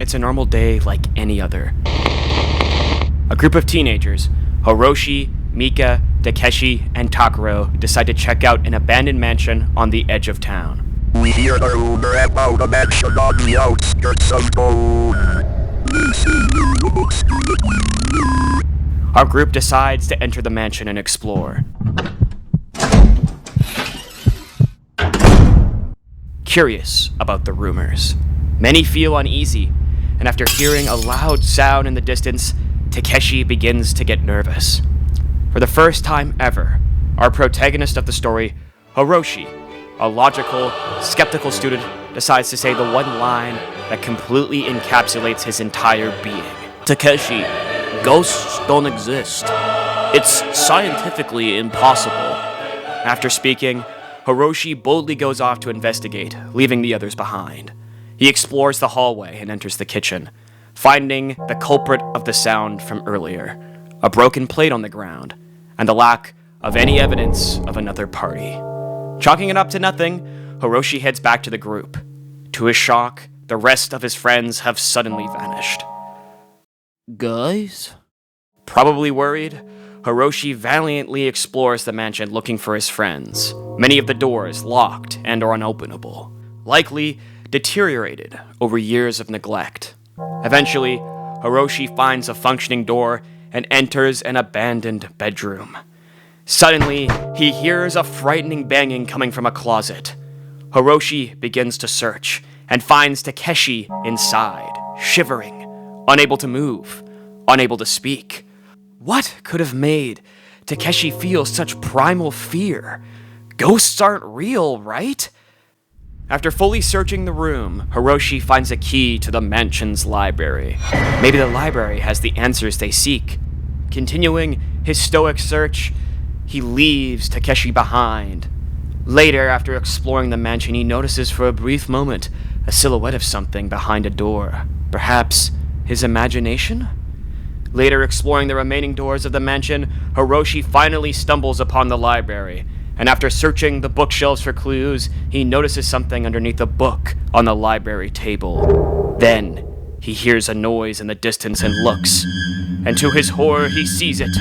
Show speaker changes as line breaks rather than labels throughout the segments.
it's a normal day like any other. A group of teenagers, Hiroshi, Mika, Takeshi, and Takuro, decide to check out an abandoned mansion on the edge of town.
We hear the rumor about a mansion on the outskirts of town.
Our group decides to enter the mansion and explore. Curious about the rumors, many feel uneasy, and after hearing a loud sound in the distance, Takeshi begins to get nervous. For the first time ever, our protagonist of the story, Hiroshi, a logical, skeptical student, decides to say the one line that completely encapsulates his entire being.
Takeshi, ghosts don't exist. It's scientifically impossible.
After speaking, Hiroshi boldly goes off to investigate, leaving the others behind. He explores the hallway and enters the kitchen, finding the culprit of the sound from earlier, a broken plate on the ground, and the lack of any evidence of another party. Chalking it up to nothing, Hiroshi heads back to the group. To his shock, the rest of his friends have suddenly vanished.
Guys?
Probably worried, Hiroshi valiantly explores the mansion looking for his friends, many of the doors locked and or unopenable, likely deteriorated over years of neglect. Eventually, Hiroshi finds a functioning door and enters an abandoned bedroom. Suddenly, he hears a frightening banging coming from a closet. Hiroshi begins to search and finds Takeshi inside, shivering, unable to move, unable to speak. What could have made Takeshi feel such primal fear? Ghosts aren't real, right? After fully searching the room, Hiroshi finds a key to the mansion's library. Maybe the library has the answers they seek. Continuing his stoic search, he leaves Takeshi behind. Later, after exploring the mansion, he notices for a brief moment a silhouette of something behind a door. Perhaps his imagination? Later, exploring the remaining doors of the mansion, Hiroshi finally stumbles upon the library, and after searching the bookshelves for clues, he notices something underneath a book on the library table. Then, he hears a noise in the distance and looks, and to his horror, he sees it.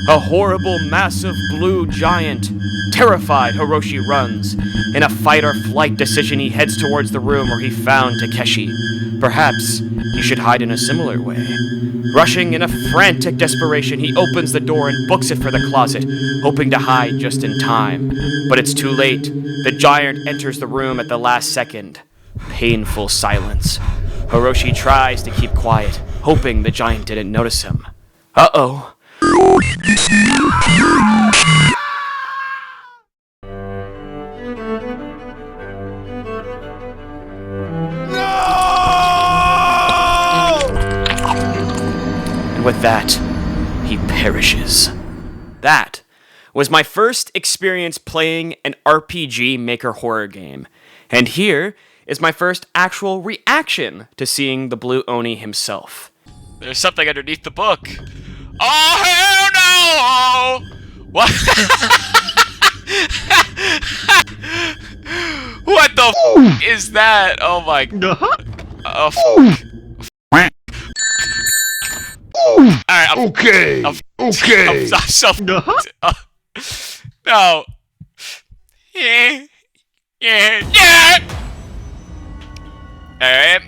A horrible, massive blue giant. Terrified, Hiroshi runs. In a fight-or-flight decision, he heads towards the room where he found Takeshi. Perhaps he should hide in a similar way. Rushing in a frantic desperation, he opens the door and books it for the closet, hoping to hide just in time. But it's too late. The giant enters the room at the last second. Painful silence. Hiroshi tries to keep quiet, hoping the giant didn't notice him. Uh-oh. And with that, he perishes. That was my first experience playing an RPG Maker horror game. And here is my first actual reaction to seeing the Blue Oni himself. There's something underneath the book. Oh, hell no! What? What the f is that? Oh my god. Alright,
Okay.
I'm so no. Yeah. Alright.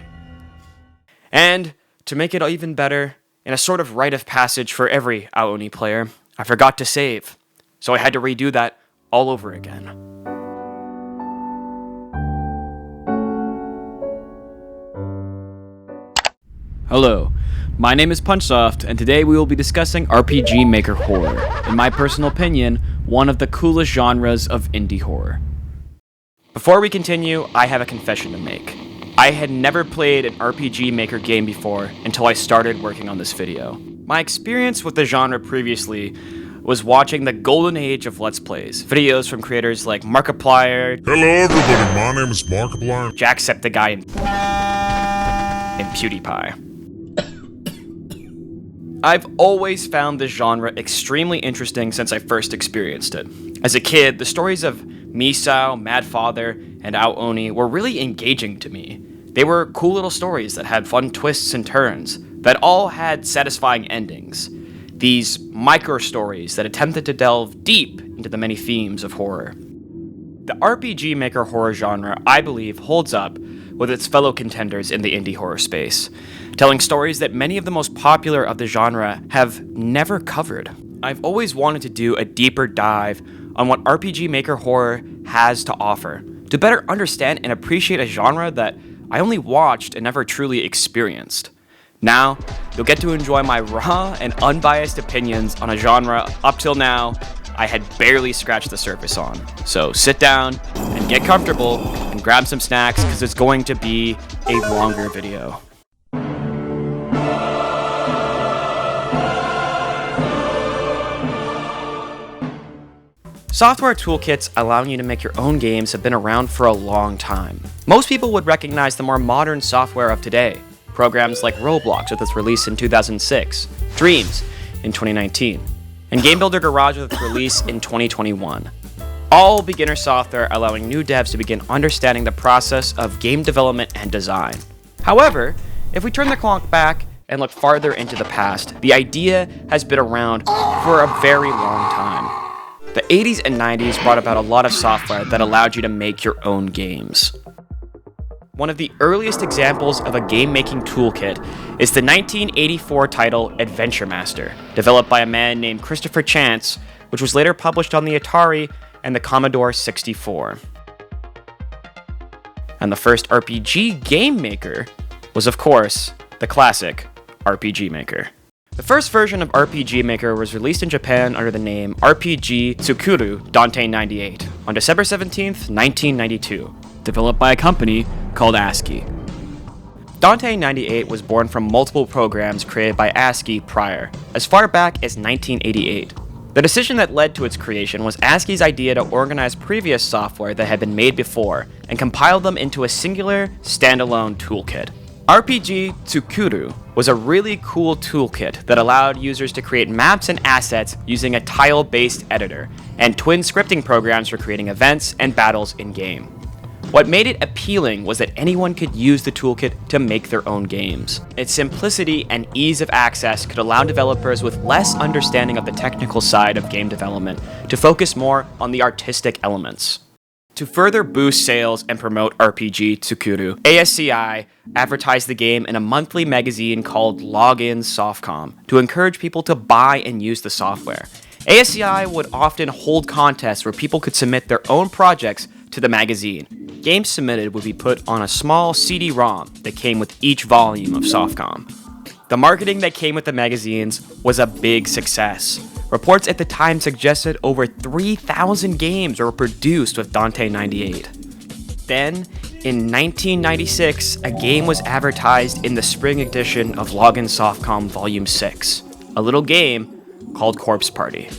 And to make it even better, in a sort of rite of passage for every Aooni player, I forgot to save, so I had to redo that all over again. Hello, my name is Punchsoft, and today we will be discussing RPG Maker horror. In my personal opinion, one of the coolest genres of indie horror. Before we continue, I have a confession to make. I had never played an RPG Maker game before until I started working on this video. My experience with the genre previously was watching the golden age of Let's Plays, videos from creators like Markiplier.
Hello everybody, my name is Markiplier.
Jacksepticeye, and PewDiePie. I've always found this genre extremely interesting since I first experienced it. As a kid, the stories of Misao, Mad Father, and Aooni were really engaging to me. They were cool little stories that had fun twists and turns, that all had satisfying endings. These micro-stories that attempted to delve deep into the many themes of horror. The RPG Maker horror genre, I believe, holds up with its fellow contenders in the indie horror space, telling stories that many of the most popular of the genre have never covered. I've always wanted to do a deeper dive on what RPG Maker horror has to offer, to better understand and appreciate a genre that I only watched and never truly experienced. Now, you'll get to enjoy my raw and unbiased opinions on a genre up till now I had barely scratched the surface on. So sit down and get comfortable and grab some snacks because it's going to be a longer video. Software toolkits allowing you to make your own games have been around for a long time. Most people would recognize the more modern software of today. Programs like Roblox with its release in 2006, Dreams in 2019, and Game Builder Garage with its release in 2021. All beginner software allowing new devs to begin understanding the process of game development and design. However, if we turn the clock back and look farther into the past, the idea has been around for a very long time. The 80s and 90s brought about a lot of software that allowed you to make your own games. One of the earliest examples of a game-making toolkit is the 1984 title Adventure Master, developed by a man named Christopher Chance, which was later published on the Atari and the Commodore 64. And the first RPG game maker was, of course, the classic RPG Maker. The first version of RPG Maker was released in Japan under the name RPG Tsukuru Dante 98 on December 17th, 1992. Developed by a company called ASCII. Dante 98 was born from multiple programs created by ASCII prior, as far back as 1988. The decision that led to its creation was ASCII's idea to organize previous software that had been made before and compile them into a singular, standalone toolkit. RPG Tsukuru was a really cool toolkit that allowed users to create maps and assets using a tile-based editor, and twin scripting programs for creating events and battles in-game. What made it appealing was that anyone could use the toolkit to make their own games. Its simplicity and ease of access could allow developers with less understanding of the technical side of game development to focus more on the artistic elements. To further boost sales and promote RPG Tsukuru, ASCI advertised the game in a monthly magazine called Login Softcom to encourage people to buy and use the software. ASCI would often hold contests where people could submit their own projects to the magazine. Games submitted would be put on a small CD-ROM that came with each volume of Softcom. The marketing that came with the magazines was a big success. Reports at the time suggested over 3,000 games were produced with Dante 98. Then, in 1996, a game was advertised in the spring edition of Login Softcom Volume 6, a little game called Corpse Party.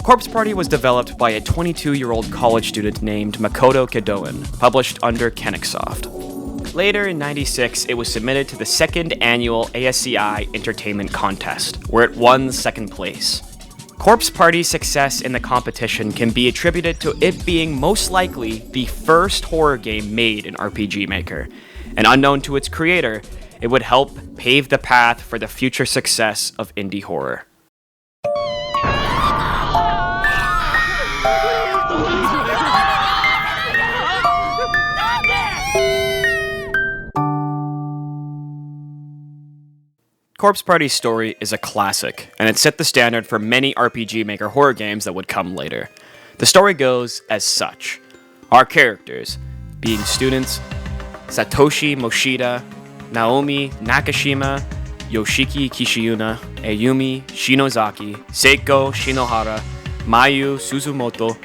Corpse Party was developed by a 22-year-old college student named Makoto Kedoin, published under Kennicksoft. Later in '96, it was submitted to the second annual ASCI Entertainment Contest, where it won second place. Corpse Party's success in the competition can be attributed to it being most likely the first horror game made in RPG Maker, and unknown to its creator, it would help pave the path for the future success of indie horror. Corpse Party's story is a classic, and it set the standard for many RPG Maker horror games that would come later. The story goes as such. Our characters, being students Satoshi Moshida, Naomi Nakashima, Yoshiki Kishiuna, Ayumi Shinozaki, Seiko Shinohara, Mayu Suzumoto,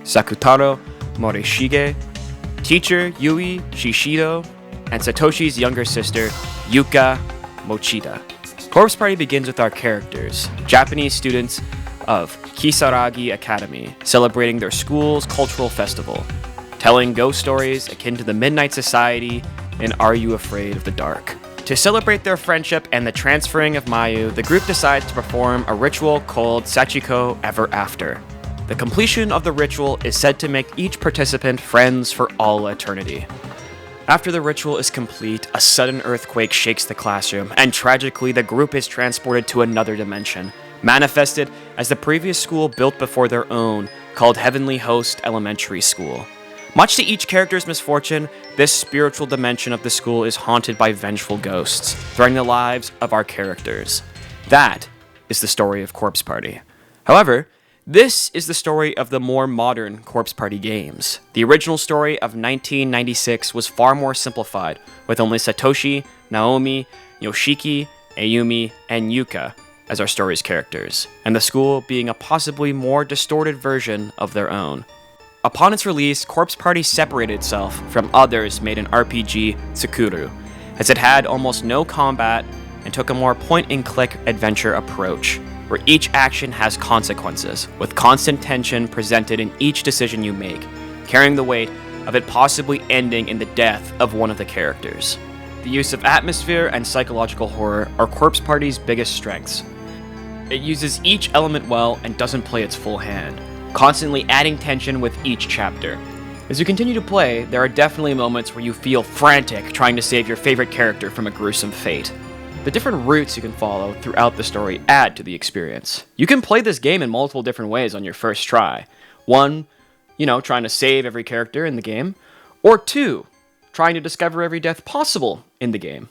Sakutaro Morishige, teacher Yui Shishido, and Satoshi's younger sister, Yuka Mochida. Corpse Party begins with our characters, Japanese students of Kisaragi Academy, celebrating their school's cultural festival, telling ghost stories akin to the Midnight Society and Are You Afraid of the Dark. To celebrate their friendship and the transferring of Mayu, the group decides to perform a ritual called Sachiko Ever After. The completion of the ritual is said to make each participant friends for all eternity. After the ritual is complete, a sudden earthquake shakes the classroom, and tragically, the group is transported to another dimension, manifested as the previous school built before their own, called Heavenly Host Elementary School. Much to each character's misfortune, this spiritual dimension of the school is haunted by vengeful ghosts, threatening the lives of our characters. That is the story of Corpse Party. However, this is the story of the more modern Corpse Party games. The original story of 1996 was far more simplified, with only Satoshi, Naomi, Yoshiki, Ayumi, and Yuka as our story's characters, and the school being a possibly more distorted version of their own. Upon its release, Corpse Party separated itself from others made in RPG Tsukuru, as it had almost no combat and took a more point-and-click adventure approach, where each action has consequences, with constant tension presented in each decision you make, carrying the weight of it possibly ending in the death of one of the characters. The use of atmosphere and psychological horror are Corpse Party's biggest strengths. It uses each element well and doesn't play its full hand, constantly adding tension with each chapter. As you continue to play, there are definitely moments where you feel frantic trying to save your favorite character from a gruesome fate. The different routes you can follow throughout the story add to the experience. You can play this game in multiple different ways on your first try. One, trying to save every character in the game, or two, trying to discover every death possible in the game.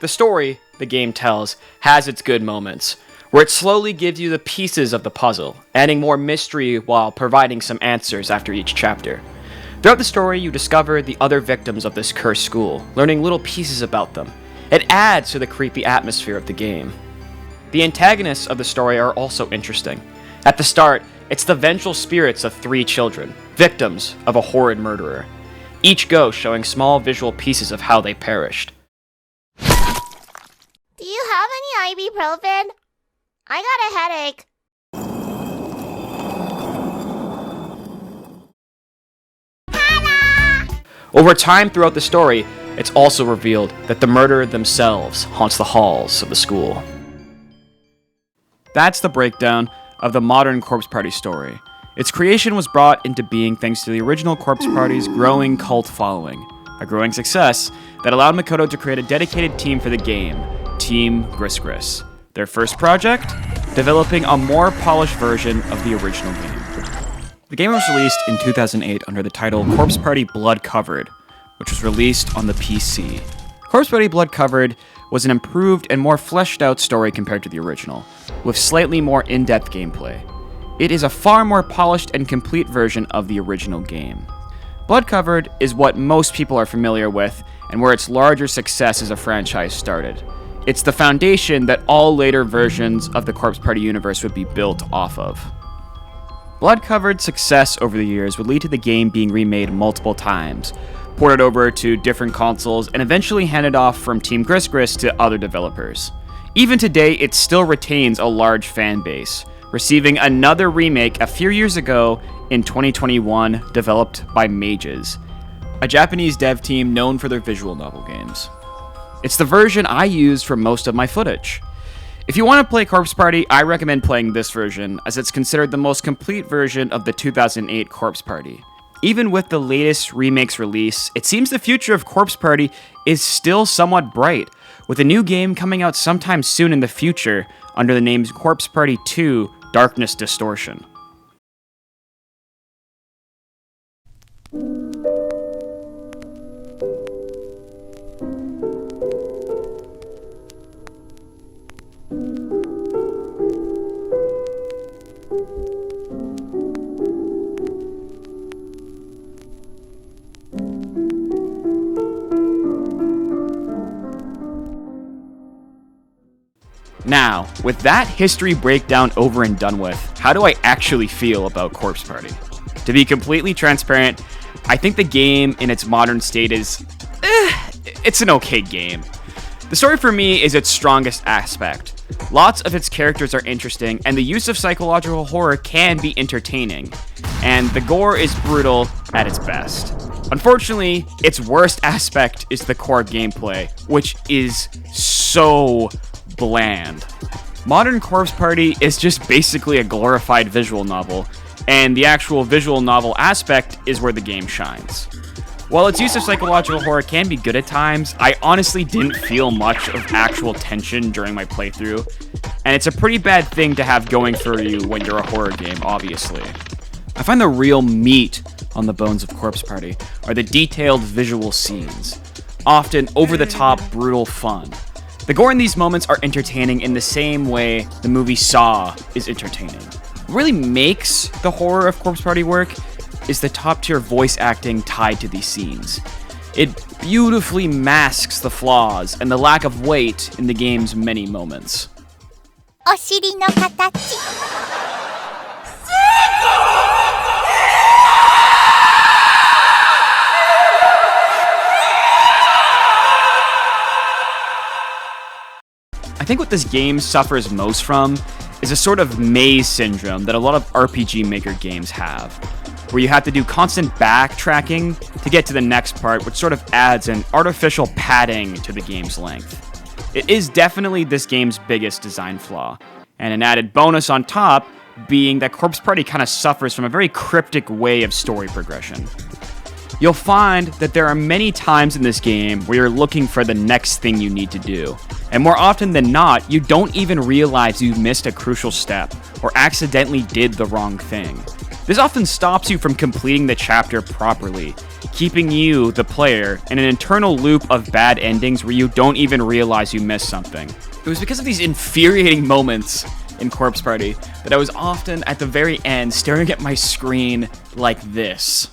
The story the game tells has its good moments, where it slowly gives you the pieces of the puzzle, adding more mystery while providing some answers after each chapter. Throughout the story, you discover the other victims of this cursed school, learning little pieces about them. It adds to the creepy atmosphere of the game. The antagonists of the story are also interesting. At the start, it's the vengeful spirits of 3 children, victims of a horrid murderer, each ghost showing small visual pieces of how they perished.
Do you have any ibuprofen? I got a headache.
Over time throughout the story, it's also revealed that the murderer themselves haunts the halls of the school. That's the breakdown of the modern Corpse Party story. Its creation was brought into being thanks to the original Corpse Party's growing cult following, a growing success that allowed Makoto to create a dedicated team for the game, Team Gris Gris. Their first project? Developing a more polished version of the original game. The game was released in 2008 under the title Corpse Party Blood Covered, which was released on the PC. Corpse Party Blood Covered was an improved and more fleshed out story compared to the original, with slightly more in-depth gameplay. It is a far more polished and complete version of the original game. Blood Covered is what most people are familiar with, and where its larger success as a franchise started. It's the foundation that all later versions of the Corpse Party universe would be built off of. Blood Covered's success over the years would lead to the game being remade multiple times, ported over to different consoles, and eventually handed off from Team Gris Gris to other developers. Even today, it still retains a large fan base, receiving another remake a few years ago in 2021, developed by Mages, a Japanese dev team known for their visual novel games. It's the version I use for most of my footage. If you want to play Corpse Party, I recommend playing this version, as it's considered the most complete version of the 2008 Corpse Party. Even with the latest remake's release, it seems the future of Corpse Party is still somewhat bright, with a new game coming out sometime soon in the future under the name Corpse Party 2: Darkness Distortion. Now, with that history breakdown over and done with, how do I actually feel about Corpse Party? To be completely transparent, I think the game in its modern state is it's an okay game. The story for me is its strongest aspect. Lots of its characters are interesting, and the use of psychological horror can be entertaining. And the gore is brutal at its best. Unfortunately, its worst aspect is the core gameplay, which is so bland. Modern Corpse Party is just basically a glorified visual novel, and the actual visual novel aspect is where the game shines. While its use of psychological horror can be good at times, I honestly didn't feel much of actual tension during my playthrough, and it's a pretty bad thing to have going for you when you're a horror game, obviously. I find the real meat on the bones of Corpse Party are the detailed visual scenes, often over-the-top, brutal fun. The gore in these moments are entertaining in the same way the movie Saw is entertaining. What really makes the horror of Corpse Party work is the top-tier voice acting tied to these scenes. It beautifully masks the flaws and the lack of weight in the game's many moments.
お尻の形
I think what this game suffers most from is a sort of maze syndrome that a lot of rpgmaker games have, where you have to do constant backtracking to get to the next part, which sort of adds an artificial padding to the game's length. It is definitely this game's biggest design flaw, and an added bonus on top being that Corpse Party kind of suffers from a very cryptic way of story progression. You'll find that there are many times in this game where you're looking for the next thing you need to do, and more often than not, you don't even realize you missed a crucial step or accidentally did the wrong thing. This often stops you from completing the chapter properly, keeping you, the player, in an internal loop of bad endings where you don't even realize you missed something. It was because of these infuriating moments in Corpse Party that I was often at the very end staring at my screen like this.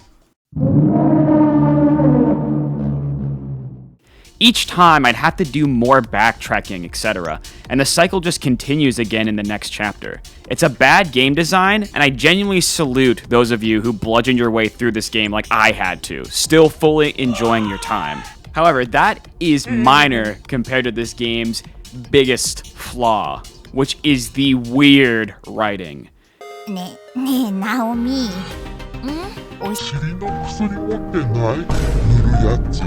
Each time I'd have to do more backtracking, etc., and the cycle just continues again in the next chapter. It's a bad game design, and I genuinely salute those of you who bludgeoned your way through this game like I had to, still fully enjoying your time. However, that is minor compared to this game's biggest flaw, which is the weird writing.
ねえナオミおし
尻の薬持ってない塗るやつ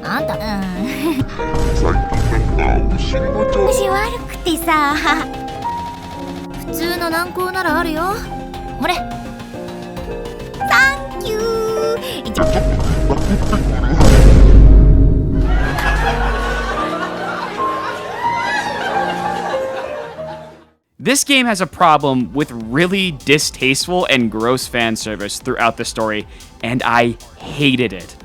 あんた
最近なんかお尻の調子
調子悪くてさ
普通の軟膏ならあるよほれ
サンキュー
ちょっと待ってくる
This game has a problem with really distasteful and gross fan service throughout the story, and I hated it.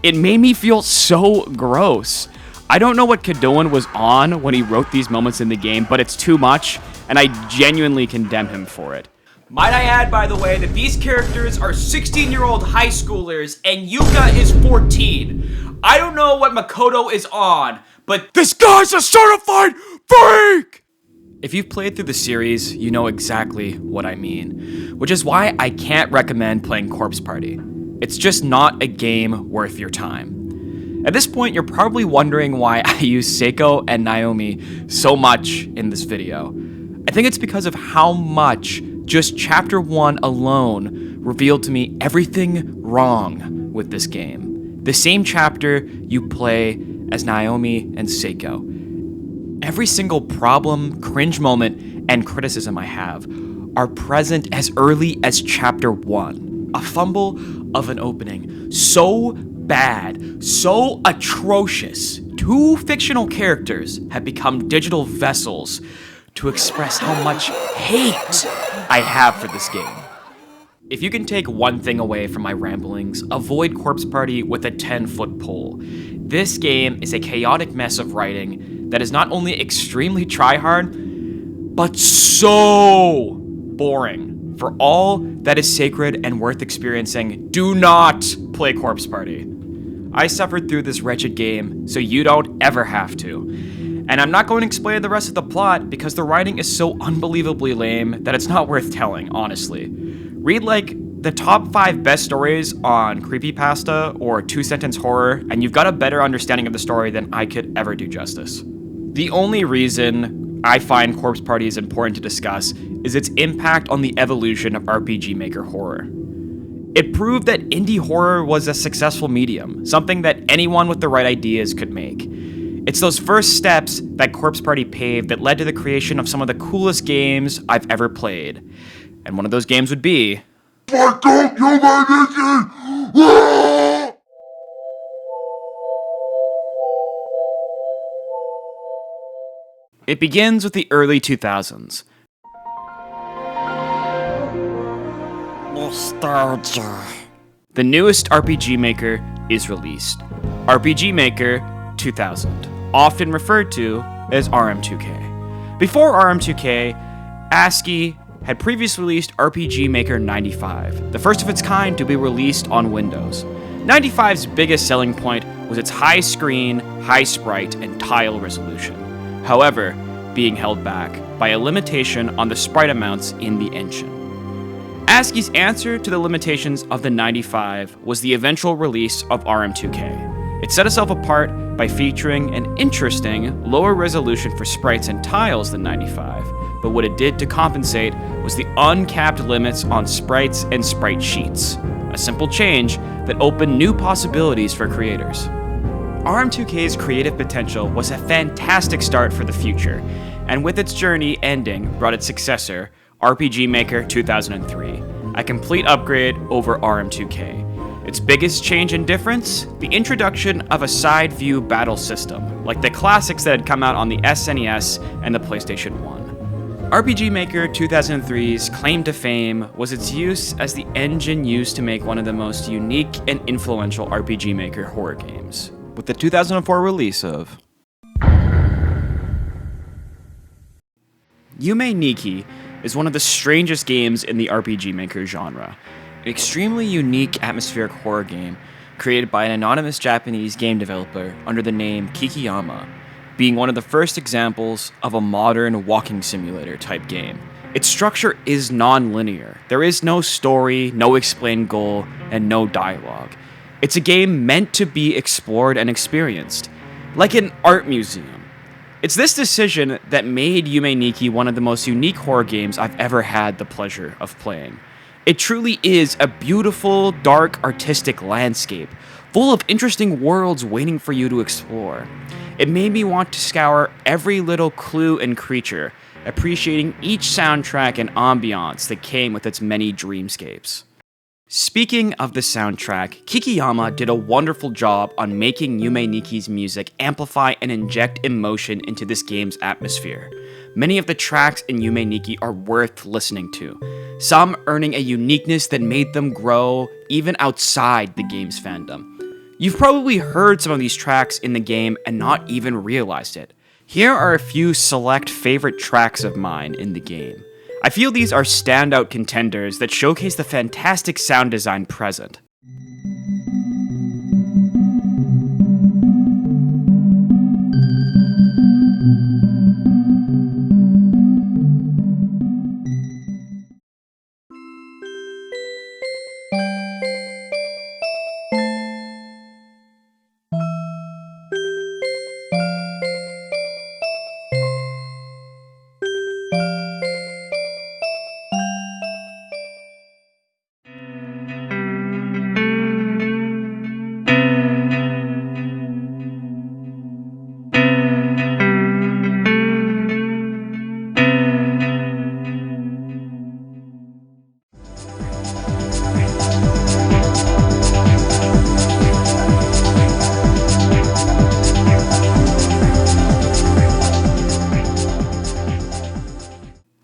It made me feel so gross. I don't know what Kadoan was on when he wrote these moments in the game, but it's too much, and I genuinely condemn him for it. Might I add, by the way, that these characters are 16-year-old high schoolers, and Yuka is 14. I don't know what Makoto is on, but this guy's a certified freak! If you've played through the series, you know exactly what I mean, which is why I can't recommend playing Corpse Party. It's just not a game worth your time. At this point, you're probably wondering why I use Seiko and Naomi so much in this video. I think it's because of how much just Chapter 1 alone revealed to me everything wrong with this game. The same chapter you play as Naomi and Seiko. Every single problem, cringe moment, and criticism I have are present as early as Chapter 1. A fumble of an opening so bad, so atrocious, two fictional characters have become digital vessels to express how much hate I have for this game. If you can take one thing away from my ramblings, avoid Corpse Party with a 10-foot pole. This game is a chaotic mess of writing that is not only extremely try-hard, but so boring. For all that is sacred and worth experiencing, do not play Corpse Party. I suffered through this wretched game, so you don't ever have to. And I'm not going to explain the rest of the plot because the writing is so unbelievably lame that it's not worth telling, honestly. Read like the top 5 best stories on creepypasta or 2-sentence horror, and you've got a better understanding of the story than I could ever do justice. The only reason I find Corpse Party is important to discuss is its impact on the evolution of RPG Maker horror. It proved that indie horror was a successful medium, something that anyone with the right ideas could make. It's those first steps that Corpse Party paved that led to the creation of some of the coolest games I've ever played. And one of those games would be...
Fuck up, Yume Nikki!
It begins with the early 2000s.
Nostalgia.
The newest RPG Maker is released. RPG Maker 2000, often referred to as RM2K. Before RM2K, ASCII had previously released RPG Maker 95, the first of its kind to be released on Windows. 95's biggest selling point was its high screen, high sprite, and tile resolution. However, being held back by a limitation on the sprite amounts in the engine. ASCII's answer to the limitations of the 95 was the eventual release of RM2K. It set itself apart by featuring an interesting, lower resolution for sprites and tiles than 95, but what it did to compensate was the uncapped limits on sprites and sprite sheets, a simple change that opened new possibilities for creators. RM2K's creative potential was a fantastic start for the future, and with its journey ending brought its successor, RPG Maker 2003, a complete upgrade over RM2K. Its biggest change and difference? The introduction of a side view battle system, like the classics that had come out on the SNES and the PlayStation 1. RPG Maker 2003's claim to fame was its use as the engine used to make one of the most unique and influential RPG Maker horror games, with the 2004 release of Yume Nikki is one of the strangest games in the RPG Maker genre. An extremely unique atmospheric horror game created by an anonymous Japanese game developer under the name Kikiyama, being one of the first examples of a modern walking simulator type game. Its structure is non-linear. There is no story, no explained goal, and no dialogue. It's a game meant to be explored and experienced, like an art museum. It's this decision that made Yume Nikki one of the most unique horror games I've ever had the pleasure of playing. It truly is a beautiful, dark, artistic landscape, full of interesting worlds waiting for you to explore. It made me want to scour every little clue and creature, appreciating each soundtrack and ambiance that came with its many dreamscapes. Speaking of the soundtrack, Kikiyama did a wonderful job on making Yume Nikki's music amplify and inject emotion into this game's atmosphere. Many of the tracks in Yume Nikki are worth listening to, some earning a uniqueness that made them grow even outside the game's fandom. You've probably heard some of these tracks in the game and not even realized it. Here are a few select favorite tracks of mine in the game. I feel these are standout contenders that showcase the fantastic sound design present.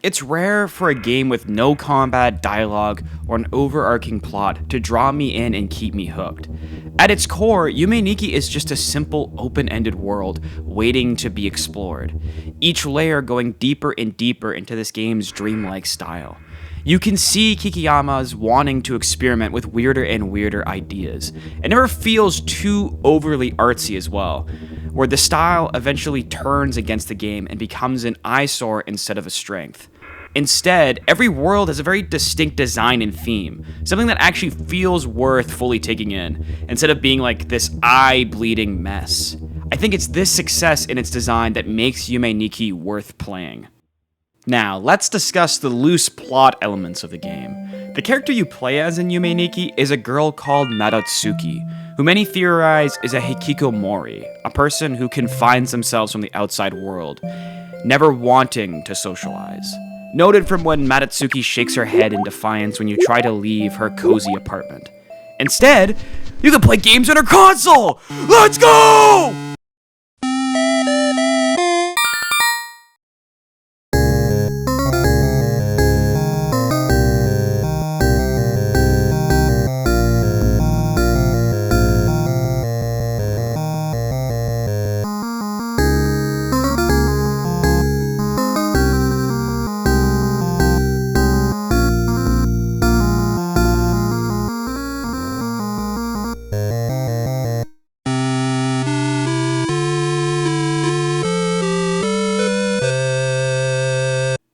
It's rare for a game with no combat, dialogue, or an overarching plot to draw me in and keep me hooked. At its core, Yume Nikki is just a simple, open-ended world waiting to be explored, each layer going deeper and deeper into this game's dreamlike style. You can see Kikiyama's wanting to experiment with weirder and weirder ideas. It never feels too overly artsy as well, where the style eventually turns against the game and becomes an eyesore instead of a strength. Instead, every world has a very distinct design and theme, something that actually feels worth fully taking in, instead of being like this eye-bleeding mess. I think it's this success in its design that makes Yume Nikki worth playing. Now, let's discuss the loose plot elements of the game. The character you play as in Yume Nikki is a girl called Madatsuki, who many theorize is a hikikomori, a person who confines themselves from the outside world, never wanting to socialize. Noted from when Madatsuki shakes her head in defiance when you try to leave her cozy apartment. Instead, you can play games on her console! Let's go!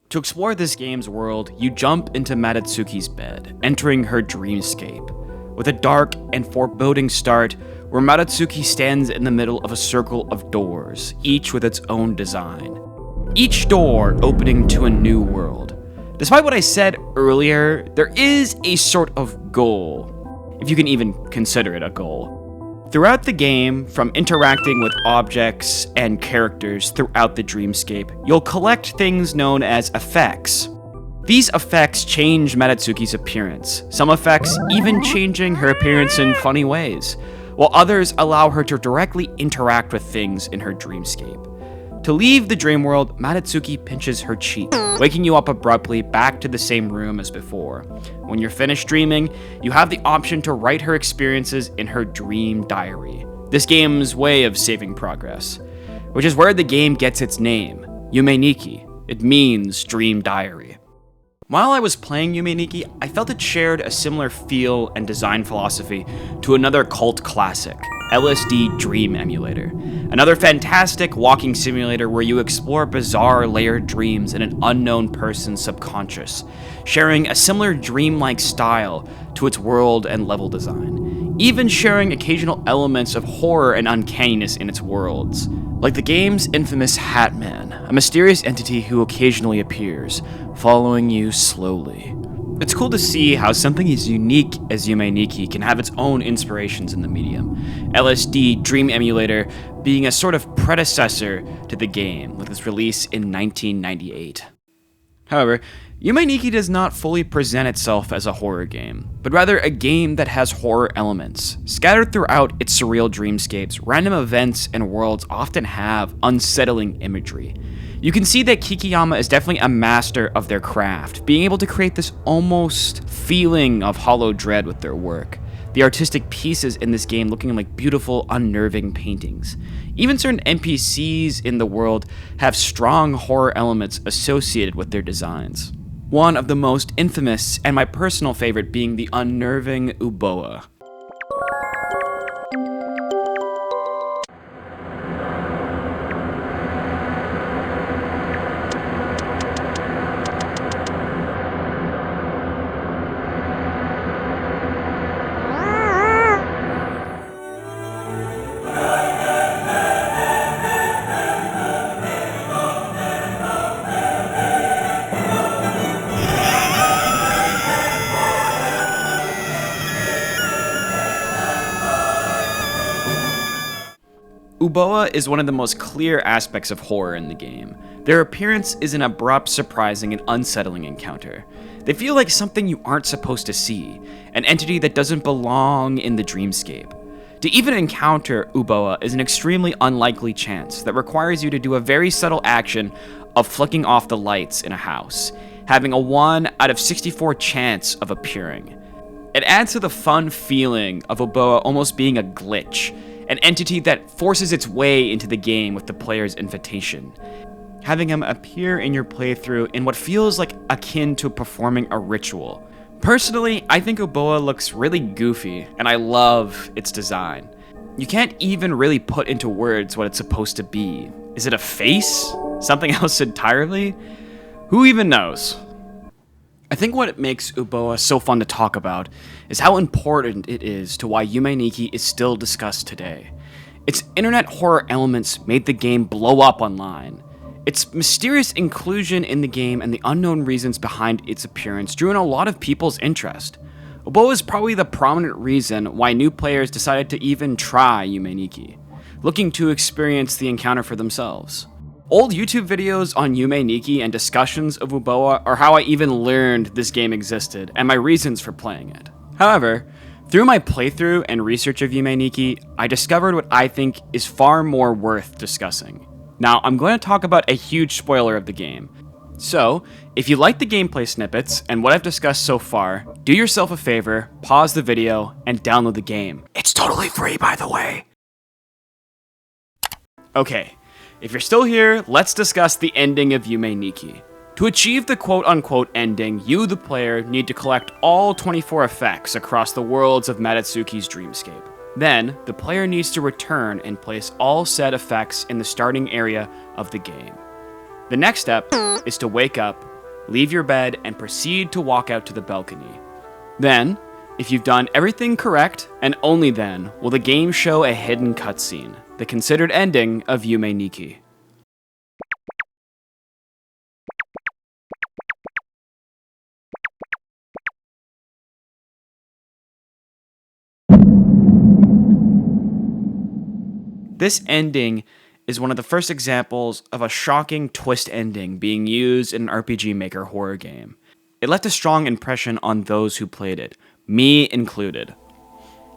To explore this game's world, you jump into Madatsuki's bed, entering her dreamscape, with a dark and foreboding start where Madatsuki stands in the middle of a circle of doors, each with its own design. Each door opening to a new world. Despite what I said earlier, there is a sort of goal, if you can even consider it a goal. Throughout the game, from interacting with objects and characters throughout the dreamscape, you'll collect things known as effects. These effects change Madatsuki's appearance, some effects even changing her appearance in funny ways, while others allow her to directly interact with things in her dreamscape. To leave the dream world, Madatsuki pinches her cheek, waking you up abruptly back to the same room as before. When you're finished dreaming, you have the option to write her experiences in her dream diary. This game's way of saving progress, which is where the game gets its name, Yume Nikki. It means dream diary. While I was playing Yume Nikki, I felt it shared a similar feel and design philosophy to another cult classic, LSD Dream emulator. Another fantastic walking simulator where you explore bizarre layered dreams in an unknown person's subconscious, sharing a similar dreamlike style to its world and level design, even sharing occasional elements of horror and uncanniness in its worlds. Like the game's infamous Hat Man, a mysterious entity who occasionally appears, following you slowly. It's cool to see how something as unique as Yume Nikki can have its own inspirations in the medium, LSD Dream emulator being a sort of predecessor to the game with its release in 1998. However, Yume Nikki does not fully present itself as a horror game, but rather a game that has horror elements. Scattered throughout its surreal dreamscapes, random events and worlds often have unsettling imagery. You can see that Kikiyama is definitely a master of their craft, being able to create this almost feeling of hollow dread with their work. The artistic pieces in this game looking like beautiful, unnerving paintings. Even certain NPCs in the world have strong horror elements associated with their designs. One of the most infamous, and my personal favorite, being the unnerving Uboa. Uboa is one of the most clear aspects of horror in the game. Their appearance is an abrupt, surprising, and unsettling encounter. They feel like something you aren't supposed to see, an entity that doesn't belong in the dreamscape. To even encounter Uboa is an extremely unlikely chance that requires you to do a very subtle action of flicking off the lights in a house, having a 1 out of 64 chance of appearing. It adds to the fun feeling of Uboa almost being a glitch, an entity that forces its way into the game with the player's invitation, having him appear in your playthrough in what feels like akin to performing a ritual. Personally, I think Uboa looks really goofy, and I love its design. You can't even really put into words what it's supposed to be. Is it a face? Something else entirely? Who even knows? I think what makes Uboa so fun to talk about is how important it is to why Yume Nikki is still discussed today. Its internet horror elements made the game blow up online. Its mysterious inclusion in the game and the unknown reasons behind its appearance drew in a lot of people's interest. Uboa is probably the prominent reason why new players decided to even try Yume Nikki, looking to experience the encounter for themselves. Old YouTube videos on Yume Nikki and discussions of Uboa are how I even learned this game existed and my reasons for playing it. However, through my playthrough and research of Yume Nikki, I discovered what I think is far more worth discussing. Now, I'm going to talk about a huge spoiler of the game. So, if you like the gameplay snippets and what I've discussed so far, do yourself a favor, pause the video, and download the game. It's totally free, by the way. Okay, if you're still here, let's discuss the ending of Yume Nikki. To achieve the quote-unquote ending, you, the player, need to collect all 24 effects across the worlds of Madatsuki's dreamscape. Then, the player needs to return and place all said effects in the starting area of the game. The next step is to wake up, leave your bed, and proceed to walk out to the balcony. Then, if you've done everything correct, and only then, will the game show a hidden cutscene, the considered ending of Yume Nikki. This ending is one of the first examples of a shocking twist ending being used in an rpgmaker horror game. It left a strong impression on those who played it, me included.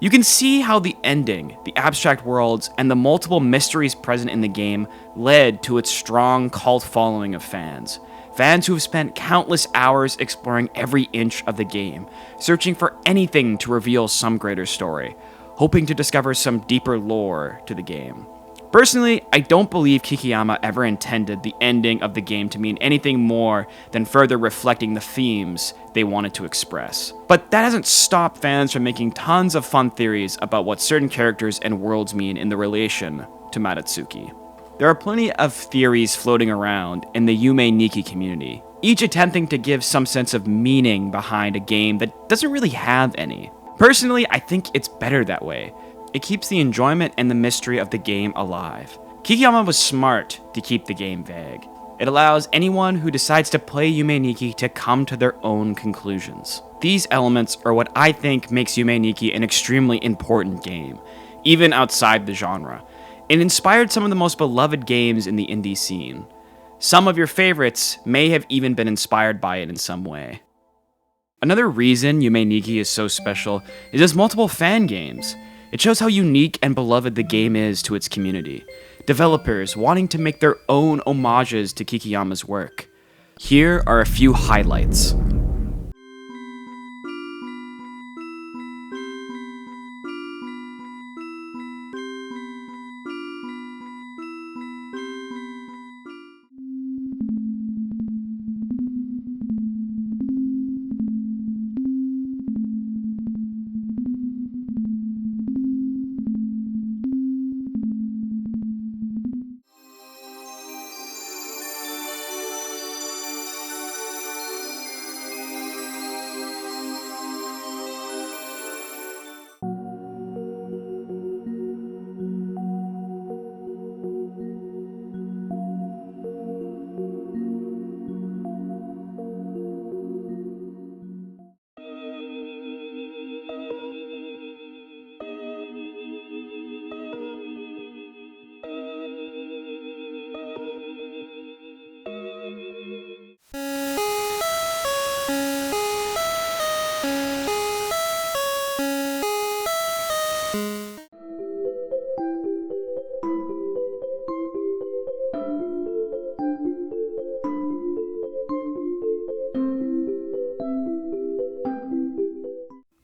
You can see how the ending, the abstract worlds, and the multiple mysteries present in the game led to its strong cult following of fans. Fans who have spent countless hours exploring every inch of the game, searching for anything to reveal some greater story, hoping to discover some deeper lore to the game. Personally, I don't believe Kikiyama ever intended the ending of the game to mean anything more than further reflecting the themes they wanted to express. But that hasn't stopped fans from making tons of fun theories about what certain characters and worlds mean in the relation to Madatsuki. There are plenty of theories floating around in the Yume Nikki community, each attempting to give some sense of meaning behind a game that doesn't really have any. Personally, I think it's better that way. It keeps the enjoyment and the mystery of the game alive. Kikiyama was smart to keep the game vague. It allows anyone who decides to play Yume Nikki to come to their own conclusions. These elements are what I think makes Yume Nikki an extremely important game, even outside the genre. It inspired some of the most beloved games in the indie scene. Some of your favorites may have even been inspired by it in some way. Another reason Yume Nikki is so special is its multiple fan games. It shows how unique and beloved the game is to its community, developers wanting to make their own homages to Kikiyama's work. Here are a few highlights.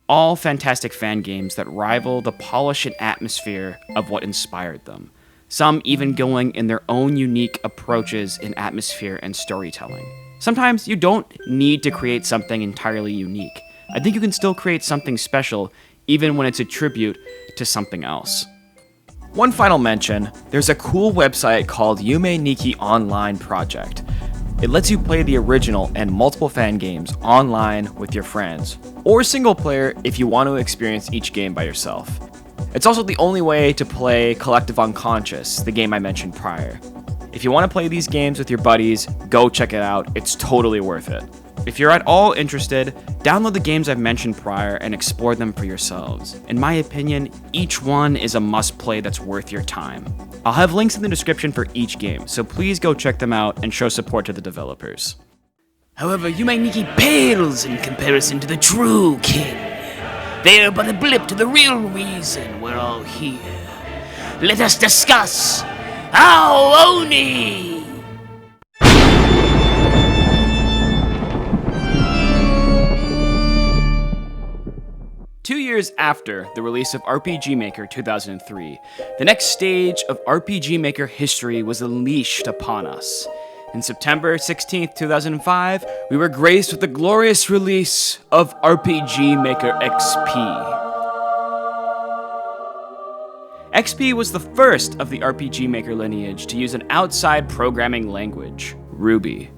All fantastic fan games that rival the polish and atmosphere of what inspired them, some even going in their own unique approaches in atmosphere and storytelling. Sometimes you don't need to create something entirely unique. I think you can still create something special even when it's a tribute to something else. One final mention, there's a cool website called Yume Nikki Online Project. It lets you play the original and multiple fan games online with your friends, or single player if you want to experience each game by yourself. It's also the only way to play Collective Unconscious, the game I mentioned prior. If you want to play these games with your buddies, go check it out, it's totally worth it. If you're at all interested, download the games I've mentioned prior and explore them for yourselves. In my opinion, each one is a must-play that's worth your time. I'll have links in the description for each game, so please go check them out and show support to the developers.
However, Yume Nikki pales in comparison to the true king. They are but a blip to the real reason we're all here. Let us discuss Aooni!
2 years after the release of rpgmaker 2003, the next stage of rpgmaker history was unleashed upon us. In September 16, 2005, we were graced with the glorious release of rpgmaker XP. XP was the first of the rpgmaker lineage to use an outside programming language, Ruby.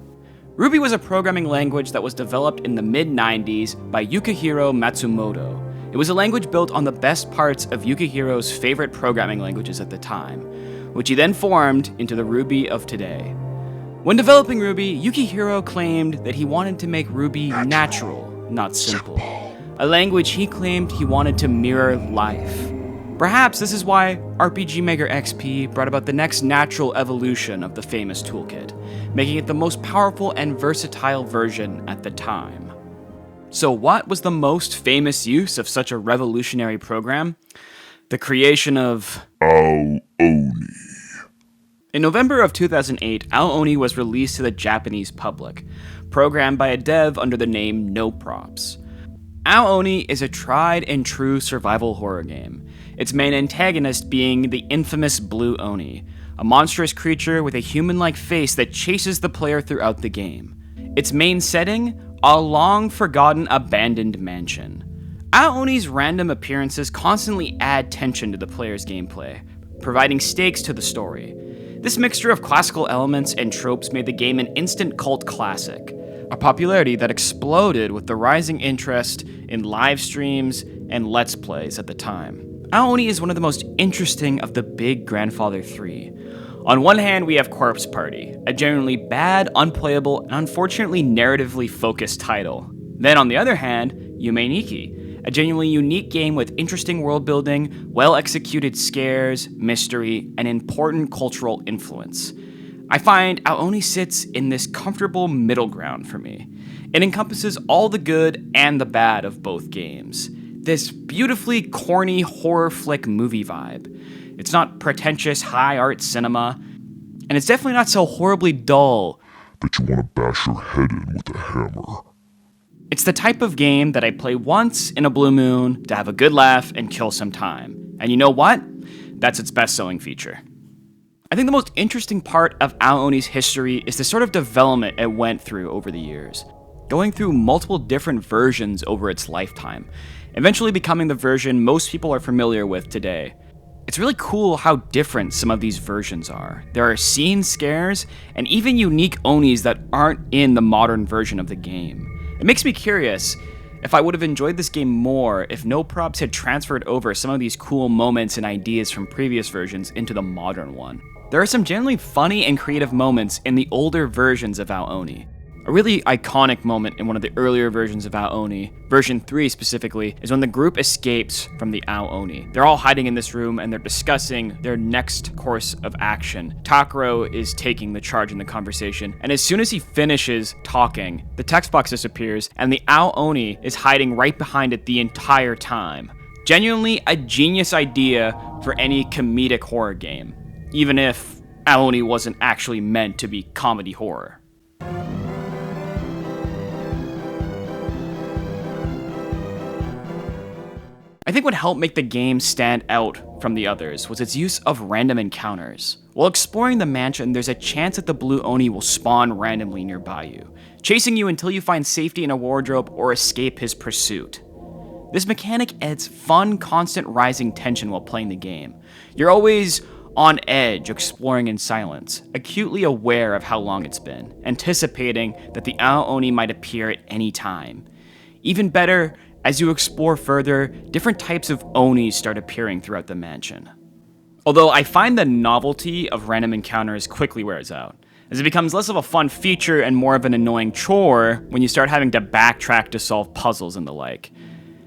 Ruby was a programming language that was developed in the mid-90s by Yukihiro Matsumoto. It was a language built on the best parts of Yukihiro's favorite programming languages at the time, which he then formed into the Ruby of today. When developing Ruby, Yukihiro claimed that he wanted to make Ruby natural, not simple. A language he claimed he wanted to mirror life. Perhaps this is why rpgmaker XP brought about the next natural evolution of the famous toolkit, making it the most powerful and versatile version at the time. So what was the most famous use of such a revolutionary program? The creation of
Aooni.
In November of 2008, Aooni was released to the Japanese public, programmed by a dev under the name No Props. Aooni is a tried and true survival horror game, its main antagonist being the infamous Blue Oni, a monstrous creature with a human-like face that chases the player throughout the game. Its main setting? A long-forgotten abandoned mansion. Aooni's random appearances constantly add tension to the player's gameplay, providing stakes to the story. This mixture of classical elements and tropes made the game an instant cult classic, a popularity that exploded with the rising interest in live streams and Let's Plays at the time. Aooni is one of the most interesting of the big Grandfather 3. On one hand, we have Corpse Party, a generally bad, unplayable, and unfortunately narratively focused title. Then on the other hand, Yume Nikki, a genuinely unique game with interesting world building, well-executed scares, mystery, and important cultural influence. I find Aooni sits in this comfortable middle ground for me. It encompasses all the good and the bad of both games. This beautifully corny horror flick movie vibe. It's not pretentious high art cinema, and it's definitely not so horribly dull
that you want to bash your head in with a hammer.
It's the type of game that I play once in a blue moon to have a good laugh and kill some time. And you know what? That's its best selling feature. I think the most interesting part of Aooni's history is the sort of development it went through over the years, going through multiple different versions over its lifetime, eventually becoming the version most people are familiar with today. It's really cool how different some of these versions are. There are scene scares, and even unique Onis that aren't in the modern version of the game. It makes me curious if I would have enjoyed this game more if No Props had transferred over some of these cool moments and ideas from previous versions into the modern one. There are some genuinely funny and creative moments in the older versions of Aooni. A really iconic moment in one of the earlier versions of Aooni, version 3 specifically, is when the group escapes from the Aooni. They're all hiding in this room and they're discussing their next course of action. Takuro is taking the charge in the conversation, and as soon as he finishes talking, the text box disappears and the Aooni is hiding right behind it the entire time. Genuinely a genius idea for any comedic horror game, even if Aooni wasn't actually meant to be comedy horror. I think what helped make the game stand out from the others was its use of random encounters. While exploring the mansion, there's a chance that the Blue Oni will spawn randomly nearby you, chasing you until you find safety in a wardrobe or escape his pursuit. This mechanic adds fun, constant rising tension while playing the game. You're always on edge, exploring in silence, acutely aware of how long it's been, anticipating that the Aooni might appear at any time. Even better, as you explore further, different types of Onis start appearing throughout the mansion. Although I find the novelty of random encounters quickly wears out, as it becomes less of a fun feature and more of an annoying chore when you start having to backtrack to solve puzzles and the like.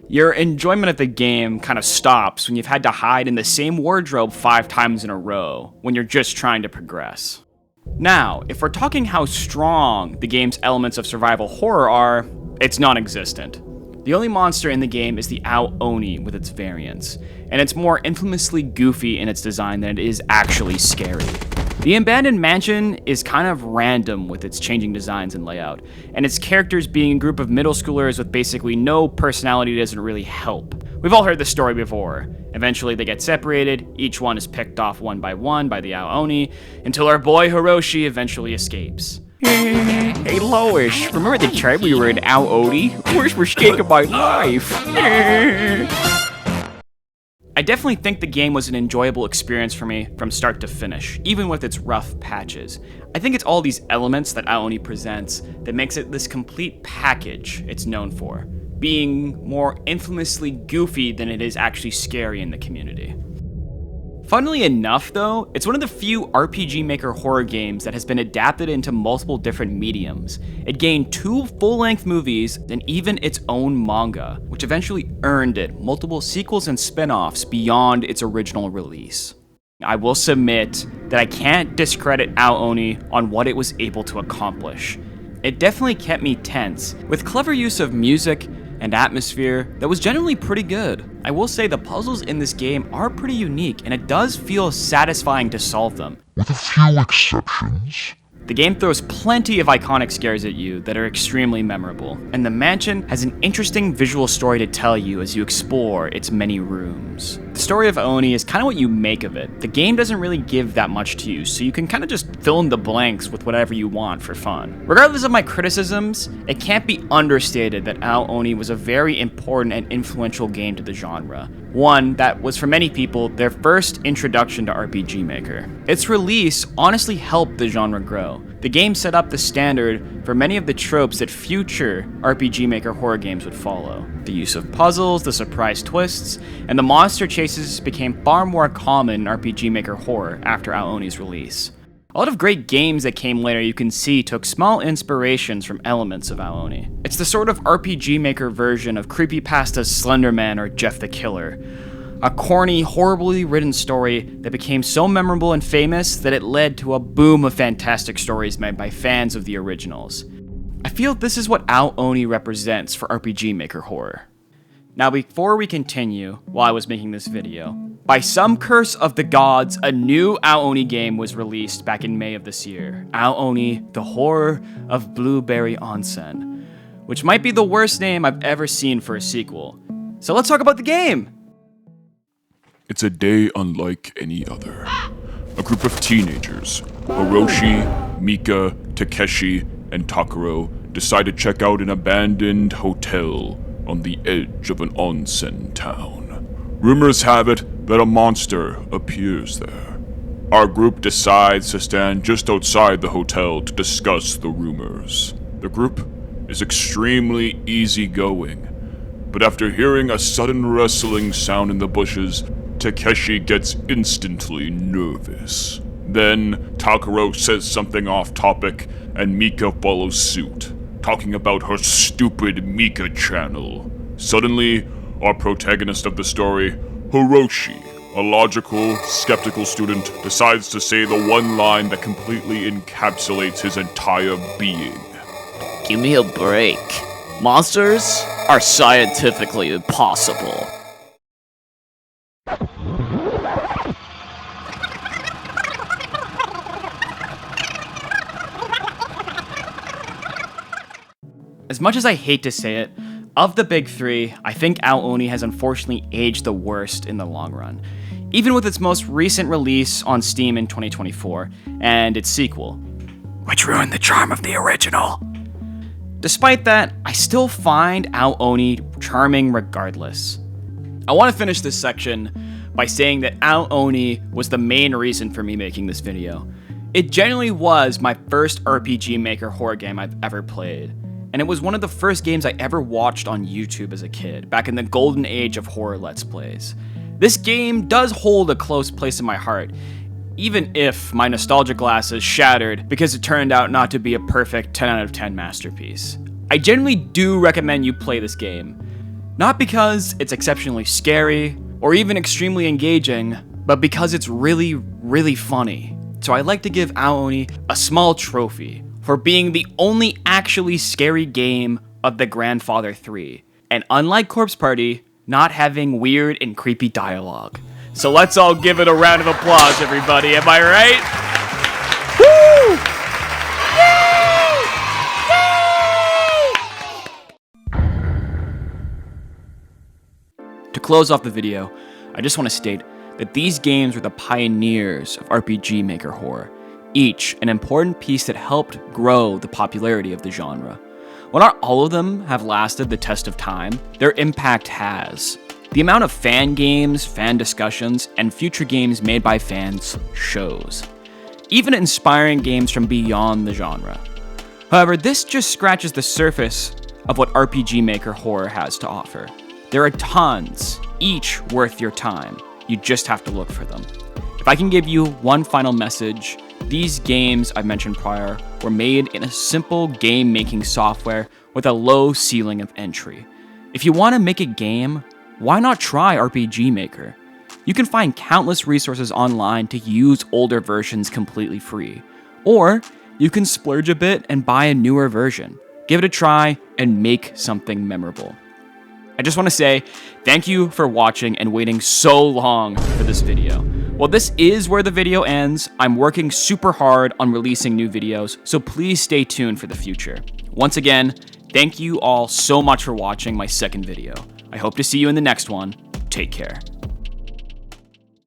Your enjoyment of the game kind of stops when you've had to hide in the same wardrobe 5 times in a row when you're just trying to progress. Now, if we're talking how strong the game's elements of survival horror are, it's non-existent. The only monster in the game is the Aooni with its variants, and it's more infamously goofy in its design than it is actually scary. The abandoned mansion is kind of random with its changing designs and layout, and its characters being a group of middle schoolers with basically no personality doesn't really help. We've all heard this story before. Eventually they get separated, each one is picked off one by the Aooni, until our boy Hiroshi eventually escapes. Hey Lois, remember the time we were in Aooni? Worst mistake of my life. I definitely think the game was an enjoyable experience for me from start to finish, even with its rough patches. I think it's all these elements that Aooni presents that makes it this complete package it's known for, being more infamously goofy than it is actually scary in the community. Funnily enough though, it's one of the few RPG Maker horror games that has been adapted into multiple different mediums. It gained 2 full-length movies and even its own manga, which eventually earned it multiple sequels and spin-offs beyond its original release. I will submit that I can't discredit Aooni on what it was able to accomplish. It definitely kept me tense, with clever use of music and atmosphere that was generally pretty good. I will say the puzzles in this game are pretty unique, and it does feel satisfying to solve them.
With a few exceptions.
The game throws plenty of iconic scares at you that are extremely memorable, and the mansion has an interesting visual story to tell you as you explore its many rooms. The story of Aooni is kind of what you make of it. The game doesn't really give that much to you, so you can kind of just fill in the blanks with whatever you want for fun. Regardless of my criticisms, it can't be understated that Aooni was a very important and influential game to the genre. One that was for many people their first introduction to RPG Maker. Its release honestly helped the genre grow. The game set up the standard for many of the tropes that future RPG Maker horror games would follow. The use of puzzles, the surprise twists, and the monster chases became far more common in RPG Maker horror after Aooni's release. A lot of great games that came later you can see took small inspirations from elements of Aooni. It's the sort of RPG Maker version of creepypasta's Slender Man or Jeff the Killer. A corny, horribly written story that became so memorable and famous that it led to a boom of fantastic stories made by fans of the originals. I feel this is what Aooni represents for RPG Maker horror. Now before we continue, while I was making this video, by some curse of the gods, a new Aooni game was released back in May of this year. Aooni, the Horror of Blueberry Onsen, which might be the worst name I've ever seen for a sequel. So let's talk about the game!
It's a day unlike any other. A group of teenagers, Hiroshi, Mika, Takeshi, and Takuro, decide to check out an abandoned hotel on the edge of an onsen town. Rumors have it that a monster appears there. Our group decides to stand just outside the hotel to discuss the rumors. The group is extremely easygoing, but after hearing a sudden rustling sound in the bushes, Takeshi gets instantly nervous. Then, Takuro says something off topic, and Mika follows suit, talking about her stupid Mika channel. Suddenly, our protagonist of the story, Hiroshi, a logical, skeptical student, decides to say the one line that completely encapsulates his entire being.
Give me a break. Monsters are scientifically impossible.
As much as I hate to say it, of the big three, I think Aooni has unfortunately aged the worst in the long run. Even with its most recent release on Steam in 2024, and its sequel, which ruined the charm of the original. Despite that, I still find Aooni charming regardless. I want to finish this section by saying that Aooni was the main reason for me making this video. It genuinely was my first RPG Maker horror game I've ever played, and it was one of the first games I ever watched on YouTube as a kid, back in the golden age of horror Let's Plays. This game does hold a close place in my heart, even if my nostalgia glasses shattered because it turned out not to be a perfect 10 out of 10 masterpiece. I genuinely do recommend you play this game, not because it's exceptionally scary or even extremely engaging, but because it's really, really funny. So I like to give Aooni a small trophy for being the only actually scary game of the Grandfather 3, and unlike Corpse Party, not having weird and creepy dialogue. So let's all give it a round of applause, everybody, am I right? To close off the video, I just want to state that these games were the pioneers of RPG Maker horror, each an important piece that helped grow the popularity of the genre. While not all of them have lasted the test of time, their impact has. The amount of fan games, fan discussions, and future games made by fans shows. Even inspiring games from beyond the genre. However, this just scratches the surface of what RPG Maker horror has to offer. There are tons, each worth your time. You just have to look for them. If I can give you one final message, these games I mentioned prior were made in a simple game-making software with a low ceiling of entry. If you want to make a game, why not try RPG Maker? You can find countless resources online to use older versions completely free. Or you can splurge a bit and buy a newer version. Give it a try and make something memorable. I just want to say thank you for watching and waiting so long for this video. Well, this is where the video ends. I'm working super hard on releasing new videos, so please stay tuned for the future. Once again, thank you all so much for watching my second video. I hope to see you in the next one. Take care.